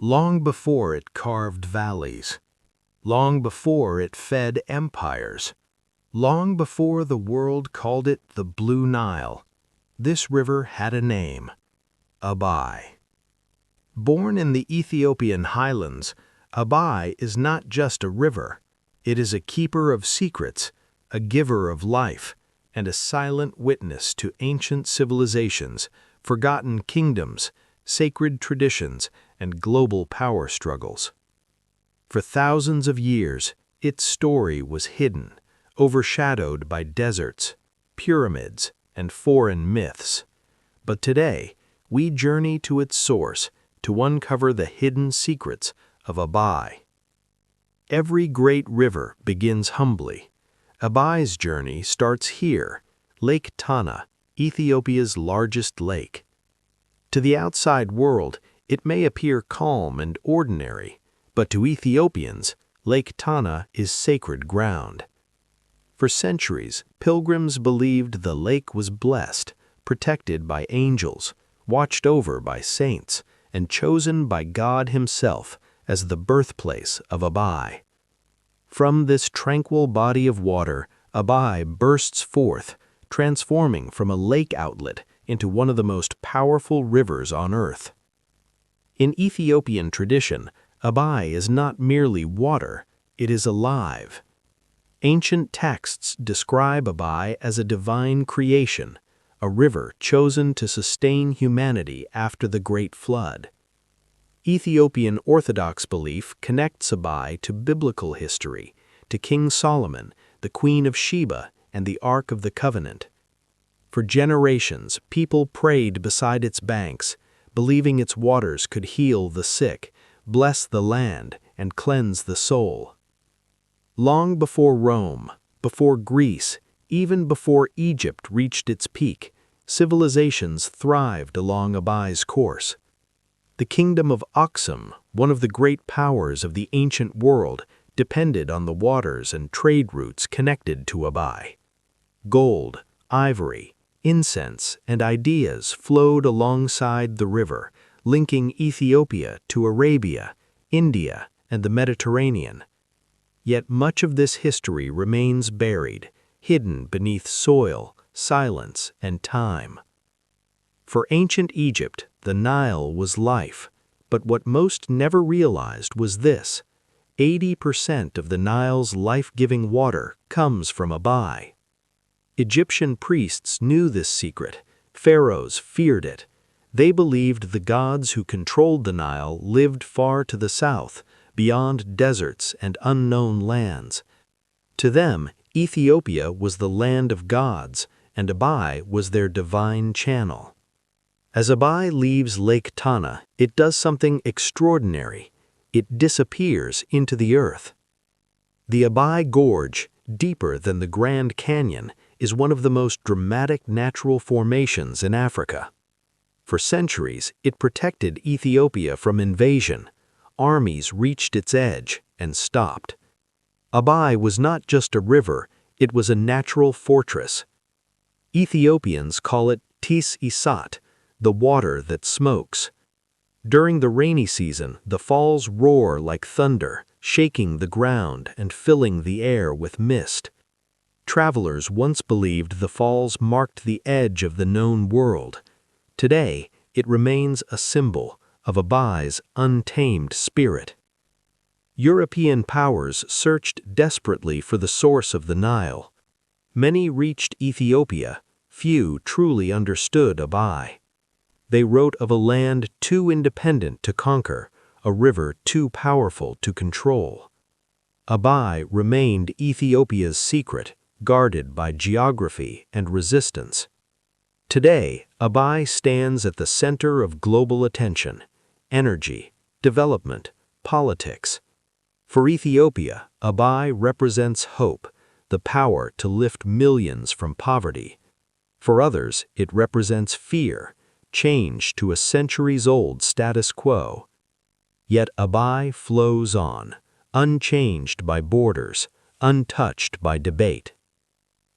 long before it carved valleys, long before it fed empires, long before the world called it the Blue Nile, this river had a name: Abay. Born in the Ethiopian highlands, Abay is not just a river. It is a keeper of secrets, a giver of life, and a silent witness to ancient civilizations, forgotten kingdoms, sacred traditions, and global power struggles. For thousands of years, its story was hidden, overshadowed by deserts, pyramids, and foreign myths. But today, we journey to its source to uncover the hidden secrets of Abay. Every great river begins humbly. Abay's journey starts here, Lake Tana, Ethiopia's largest lake. To the outside world, it may appear calm and ordinary, but to Ethiopians, Lake Tana is sacred ground. For centuries, pilgrims believed the lake was blessed, protected by angels, watched over by saints, and chosen by God Himself as the birthplace of Abay. From this tranquil body of water, Abay bursts forth, transforming from a lake outlet into one of the most powerful rivers on earth. In Ethiopian tradition, Abay is not merely water, it is alive. Ancient texts describe Abay as a divine creation, a river chosen to sustain humanity after the Great Flood. Ethiopian Orthodox belief connects Abay to biblical history, to King Solomon, the Queen of Sheba, and the Ark of the Covenant. For generations, people prayed beside its banks, believing its waters could heal the sick, bless the land, and cleanse the soul. Long before Rome, before Greece, even before Egypt reached its peak, civilizations thrived along Abay's course. The kingdom of Aksum, one of the great powers of the ancient world, depended on the waters and trade routes connected to Abay. Gold, ivory, incense, and ideas flowed alongside the river, linking Ethiopia to Arabia, India, and the Mediterranean. Yet much of this history remains buried, hidden beneath soil, silence, and time. For ancient Egypt, the Nile was life, but what most never realized was this: 80% of the Nile's life-giving water comes from Abay. Egyptian priests knew this secret. Pharaohs feared it. They believed the gods who controlled the Nile lived far to the south, beyond deserts and unknown lands. To them, Ethiopia was the land of gods, and Abay was their divine channel. As Abay leaves Lake Tana, it does something extraordinary. It disappears into the earth. The Abay Gorge, deeper than the Grand Canyon, is one of the most dramatic natural formations in Africa. For centuries, it protected Ethiopia from invasion. Armies reached its edge and stopped. Abay was not just a river, it was a natural fortress. Ethiopians call it Tis Isat, the water that smokes. During the rainy season, the falls roar like thunder, shaking the ground and filling the air with mist. Travelers once believed the falls marked the edge of the known world. Today, it remains a symbol of Abay's untamed spirit. European powers searched desperately for the source of the Nile. Many reached Ethiopia, few truly understood Abay. They wrote of a land too independent to conquer, a river too powerful to control. Abay remained Ethiopia's secret, guarded by geography and resistance. Today, Abay stands at the center of global attention, energy, development, politics. For Ethiopia, Abay represents hope, the power to lift millions from poverty. For others, it represents fear, change to a centuries-old status quo. Yet Abay flows on, unchanged by borders, untouched by debate.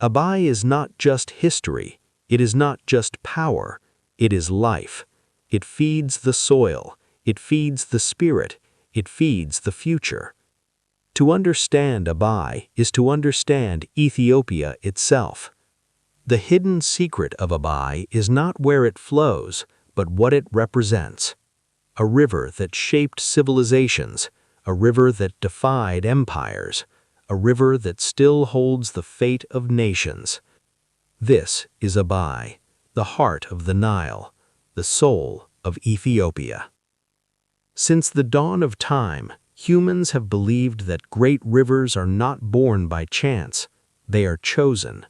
Abay is not just history, it is not just power, it is life. It feeds the soil, It feeds the spirit. It feeds the future. To understand Abay is to understand Ethiopia itself. The hidden secret of Abay is not where it flows, but what it represents. A river that shaped civilizations, a river that defied empires, a river that still holds the fate of nations. This is Abay, the heart of the Nile, the soul of Ethiopia. Since the dawn of time, humans have believed that great rivers are not born by chance, they are chosen.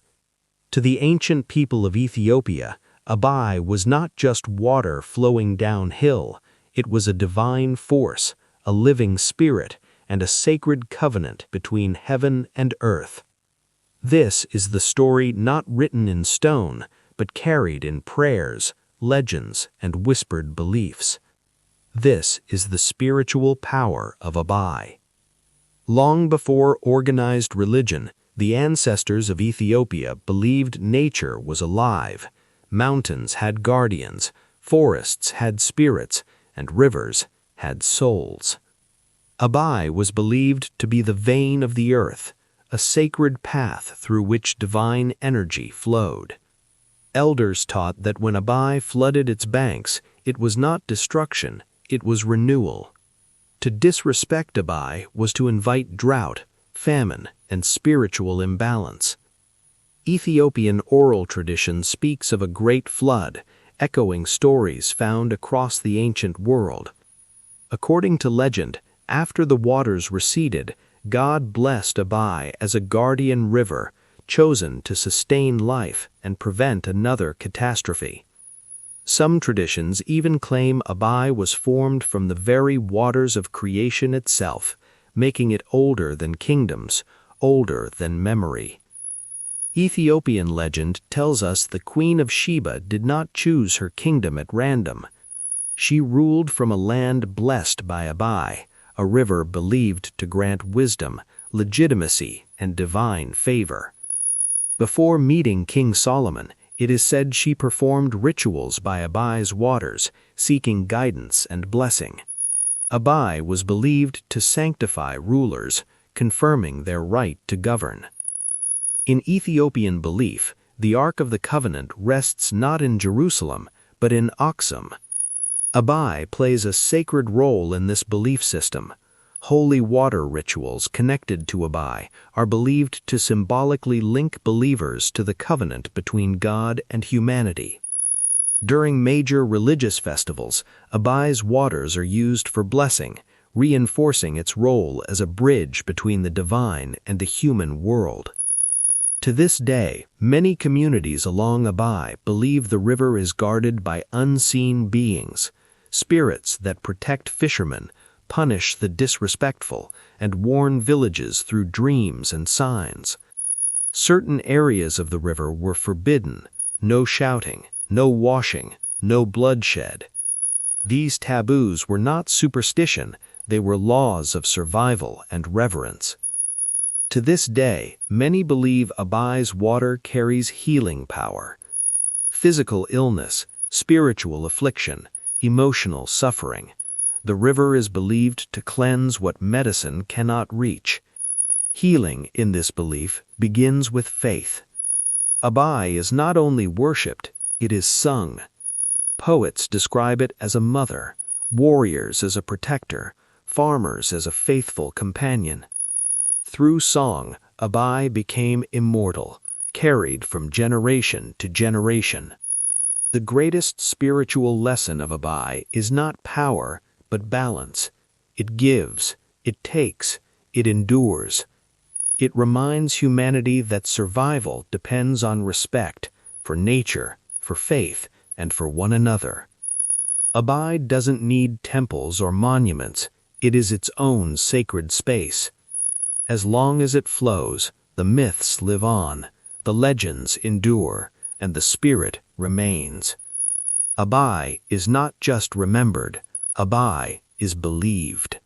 To the ancient people of Ethiopia, Abay was not just water flowing downhill, it was a divine force, a living spirit, and a sacred covenant between heaven and earth. This is the story not written in stone, but carried in prayers, legends, and whispered beliefs. This is the spiritual power of Abay. Long before organized religion, the ancestors of Ethiopia believed nature was alive. Mountains had guardians, forests had spirits, and rivers had souls. Abay was believed to be the vein of the earth, a sacred path through which divine energy flowed. Elders taught that when Abay flooded its banks, it was not destruction, it was renewal. To disrespect Abay was to invite drought, famine, and spiritual imbalance. Ethiopian oral tradition speaks of a great flood, echoing stories found across the ancient world. According to legend, after the waters receded, God blessed Abay as a guardian river, chosen to sustain life and prevent another catastrophe. Some traditions even claim Abay was formed from the very waters of creation itself, making it older than kingdoms, older than memory. Ethiopian legend tells us the Queen of Sheba did not choose her kingdom at random. She ruled from a land blessed by Abay, a river believed to grant wisdom, legitimacy, and divine favor. Before meeting King Solomon, it is said she performed rituals by Abay's waters, seeking guidance and blessing. Abay was believed to sanctify rulers, confirming their right to govern. In Ethiopian belief, the Ark of the Covenant rests not in Jerusalem, but in Aksum. Abay plays a sacred role in this belief system. Holy water rituals connected to Abay are believed to symbolically link believers to the covenant between God and humanity. During major religious festivals, Abay's waters are used for blessing, reinforcing its role as a bridge between the divine and the human world. To this day, many communities along Abay believe the river is guarded by unseen beings, spirits that protect fishermen, punish the disrespectful, and warn villages through dreams and signs. Certain areas of the river were forbidden: no shouting, no washing, no bloodshed. These taboos were not superstition, they were laws of survival and reverence. To this day, many believe Abay's water carries healing power. Physical illness, spiritual affliction, emotional suffering. The river is believed to cleanse what medicine cannot reach. Healing, in this belief, begins with faith. Abay is not only worshipped, it is sung. Poets describe it as a mother, warriors as a protector, farmers as a faithful companion. Through song, Abay became immortal, carried from generation to generation. The greatest spiritual lesson of Abay is not power, but balance. It gives, it takes, it endures. It reminds humanity that survival depends on respect for nature, for faith, and for one another. Abay doesn't need temples or monuments, it is its own sacred space. As long as it flows, the myths live on, the legends endure, and the spirit remains. Abay is not just remembered, Abay is believed.